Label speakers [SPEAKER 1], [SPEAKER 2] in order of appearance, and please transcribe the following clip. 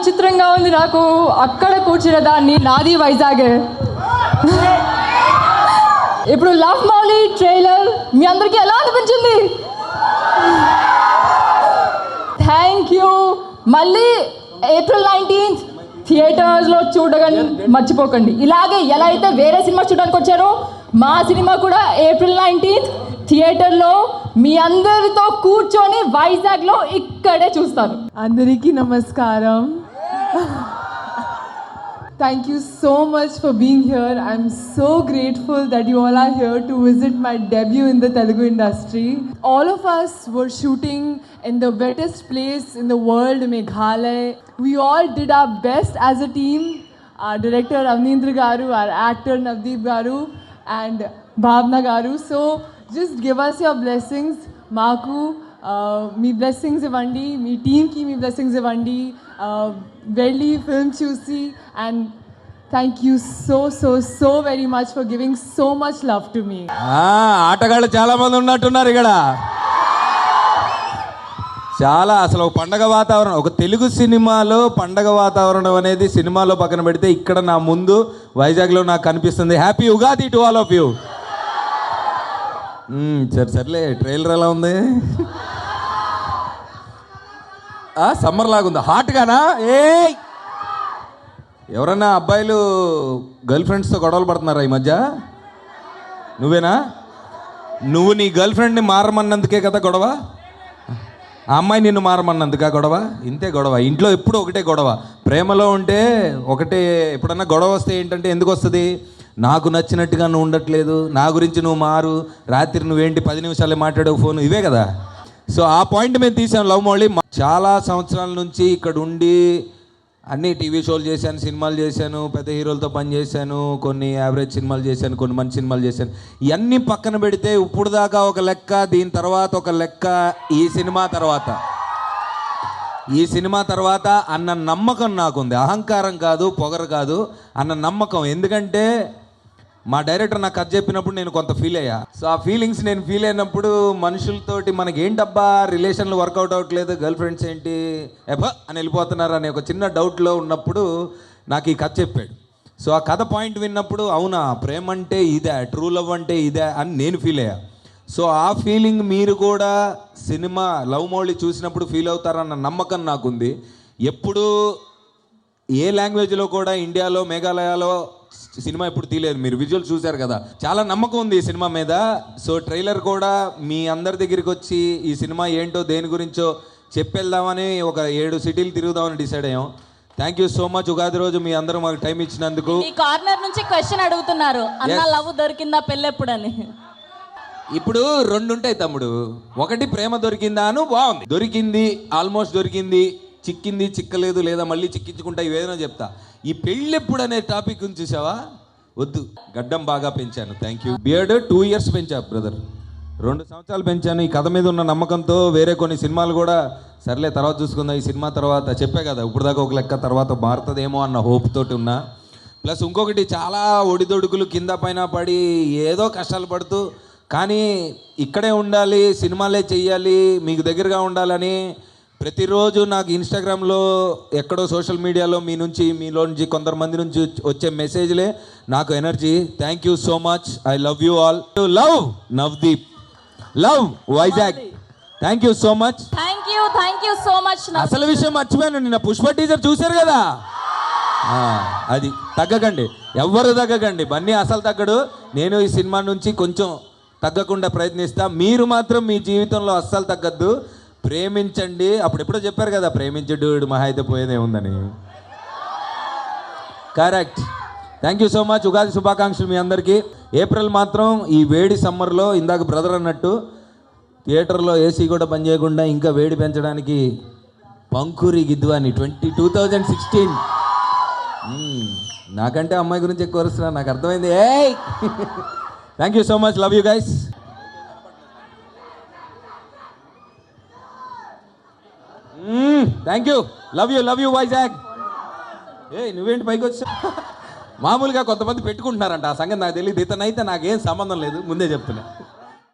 [SPEAKER 1] విచిత్రంగా ఉంది నాకు. అక్కడ కూర్చున్న దాన్ని నాది వైజాగ్. ఇప్పుడు లవ్ మౌలి ట్రైలర్ మీ అందరికీ ఎలా అనిపించింది? Thank you. మళ్ళీ April 19th థియేటర్స్లో చూడగానే మర్చిపోకండి. ఇలాగే ఎలా అయితే వేరే సినిమా చూడడానికి వచ్చారో మా సినిమా కూడా April 19th థియేటర్లో మీ అందరితో కూర్చొని వైజాగ్లో ఇక్కడే చూస్తారు.
[SPEAKER 2] అందరికీ నమస్కారం. Thank you so much for being here. I'm so grateful that you all are here to visit my debut in the Telugu industry. All of us were shooting in the wettest place in the world, Meghalaya. We all did our best as a team. Our director Avneendra Garu, our actor Navdeep Garu and Bhavna Garu. So just give us your blessings. Maku, మీ blessings ఇవ్వండి, మీ టీమ్కి మీ blessings ఇవ్వండి. వెళ్ళి film చూసి and thank you so so so very much for giving so much love to మీ.
[SPEAKER 3] ఆటగాళ్ళు చాలా మంది ఉన్నట్టున్నారు ఇక్కడ. చాలా అసలు ఒక పండగ వాతావరణం, ఒక తెలుగు సినిమాలో పండగ వాతావరణం అనేది సినిమాలో పక్కన పెడితే ఇక్కడ నా ముందు వైజాగ్లో నాకు కనిపిస్తుంది. Happy Ugadi to all of you. సర్లే ట్రైలర్ ఎలా ఉంది? సమ్మర్ లాగుందా? హాట్గానా? ఎవరన్నా అబ్బాయిలు గర్ల్ ఫ్రెండ్స్తో గొడవలు పడుతున్నారా ఈ మధ్య? నువ్వేనా? నువ్వు నీ గర్ల్ ఫ్రెండ్ని మారమన్నందుకే కదా గొడవ? ఆ అమ్మాయి నిన్ను మారమన్నందుకా గొడవ? ఇంతే గొడవ. ఇంట్లో ఎప్పుడు ఒకటే గొడవ. ప్రేమలో ఉంటే ఒకటే. ఎప్పుడన్నా గొడవ వస్తే ఏంటంటే ఎందుకు వస్తుంది? నాకు నచ్చినట్టుగా నువ్వు ఉండట్లేదు, నా గురించి నువ్వు మారు, రాత్రి నువ్వేంటి 10 నిమిషాలే మాట్లాడే ఫోన్, ఇవే కదా. సో ఆ పాయింట్ మేము తీసాం లవ్ మౌళి. చాలా సంవత్సరాల నుంచి ఇక్కడ ఉండి అన్ని టీవీ షోలు చేశాను, సినిమాలు చేశాను, పెద్ద హీరోలతో పనిచేశాను, కొన్ని యావరేజ్ సినిమాలు చేశాను, కొన్ని మంచి సినిమాలు చేశాను. ఇవన్నీ పక్కన పెడితే ఇప్పుడు దాకా ఒక లెక్క, దీని తర్వాత ఒక లెక్క, ఈ సినిమా తర్వాత అన్న నమ్మకం నాకుంది. అహంకారం కాదు, పొగరు కాదు, అన్న నమ్మకం. ఎందుకంటే మా డైరెక్టర్ నాకు కథ చెప్పినప్పుడు నేను కొంత ఫీల్ అయ్యా. సో ఆ ఫీలింగ్స్ నేను ఫీల్ అయినప్పుడు మనుషులతోటి మనకి ఏంటబ్బా రిలేషన్లు వర్కౌట్ అవ్వట్లేదు, గర్ల్ ఫ్రెండ్స్ ఏంటి అని వెళ్ళిపోతున్నారు అనే ఒక చిన్న డౌట్లో ఉన్నప్పుడు నాకు ఈ కథ చెప్పాడు. సో ఆ కథ పాయింట్ విన్నప్పుడు అవునా ప్రేమ అంటే ఇదే, ట్రూ లవ్ అంటే ఇదే అని నేను ఫీల్ అయ్యా. సో ఆ ఫీలింగ్ మీరు కూడా సినిమా లవ్ మౌళి చూసినప్పుడు ఫీల్ అవుతారన్న నమ్మకం నాకుంది. ఎప్పుడు ఏ లాంగ్వేజ్లో కూడా ఇండియాలో మేఘాలయలో సినిమా ఎప్పుడు తీయలేదు. మీరు విజువల్ చూశారు కదా, చాలా నమ్మకం ఉంది ఈ సినిమా మీద. సో ట్రైలర్ కూడా మీ అందరి దగ్గరికి వచ్చి ఈ సినిమా ఏంటో దేని గురించో చెప్పేద్దామని ఒక 7 సిటీలు తిరుగుదామని డిసైడ్ అయ్యాం. Thank you so much. Ugadi రోజు మీ అందరూ మాకు టైం ఇచ్చినందుకు.
[SPEAKER 4] ఈ కార్నర్ నుంచి క్వశ్చన్ అడుగుతున్నారు, అన్న లవ్ దొరికిందా పెళ్ళెప్పుడని.
[SPEAKER 3] ఇప్పుడు 2 ఉంటాయి తమ్ముడు. ఒకటి ప్రేమ దొరికిందా అను, బాగుంది, దొరికింది, ఆల్మోస్ట్ దొరికింది, చిక్కింది, చిక్కలేదు, లేదా మళ్ళీ చిక్కించుకుంటా, ఇవేదైనా చెప్తా. ఈ పెళ్ళెప్పుడు అనే టాపిక్ గురించి చూసావా? వద్దు. గడ్డం బాగా పెంచాను, థ్యాంక్ యూ. బియర్డ్ 2 years పెంచా బ్రదర్, 2 సంవత్సరాలు పెంచాను. ఈ కథ మీద ఉన్న నమ్మకంతో వేరే కొన్ని సినిమాలు కూడా సర్లే తర్వాత చూసుకుందాం, ఈ సినిమా తర్వాత చెప్పే కదా ఇప్పుడు దాకా ఒక లెక్క, తర్వాత మారుతుందేమో అన్న హోప్ తోటి ఉన్నా. ప్లస్ ఇంకొకటి చాలా ఒడిదొడుకులు కింద పైన పడి ఏదో కష్టాలు పడుతూ, కానీ ఇక్కడే ఉండాలి, సినిమాలే చెయ్యాలి, మీకు దగ్గరగా ఉండాలని ప్రతిరోజు నాకు ఇన్స్టాగ్రామ్లో ఎక్కడో సోషల్ మీడియాలో మీలో నుంచి కొంతమంది నుంచి వచ్చే మెసేజ్లే నాకు energy. Thank you so much. I love you all. Love Navdeep, love Vizag. Thank you so much.
[SPEAKER 4] Thank you so much.
[SPEAKER 3] అసలు విషయం మర్చిపోయాను, నిన్న పుష్ప టీజర్ చూశారు కదా, అది తగ్గకండి, ఎవ్వరు తగ్గకండి. బన్నీ అసలు తగ్గడు. నేను ఈ సినిమా నుంచి కొంచెం తగ్గకుండా ప్రయత్నిస్తా. మీరు మాత్రం మీ జీవితంలో అస్సలు తగ్గద్దు, ప్రేమించండి. అప్పుడు ఎప్పుడో చెప్పారు కదా, ప్రేమించడు మహా అయితే పోయేదే ఉందని. Correct. Thank you so much. Ugadi శుభాకాంక్షలు మీ అందరికీ. ఏప్రిల్ మాత్రం ఈ వేడి సమ్మర్లో ఇందాక బ్రదర్ అన్నట్టు థియేటర్లో ఏసీ కూడా పని చేయకుండా ఇంకా వేడి పెంచడానికి పంకురి గిద్వాని 2016. నాకంటే అమ్మాయి గురించి ఎక్కువ వస్తున్నా, నాకు అర్థమైంది. Thank you so much. Love you guys. Thank you. Love you Vizag. నువ్వేంటి పైకి వచ్చా? మామూలుగా కొంతమంది పెట్టుకుంటున్నారంట, ఆ సంగతి నాకు తెలియదు. ఇతనైతే నాకేం సంబంధం లేదు, ముందే చెప్తున్నా.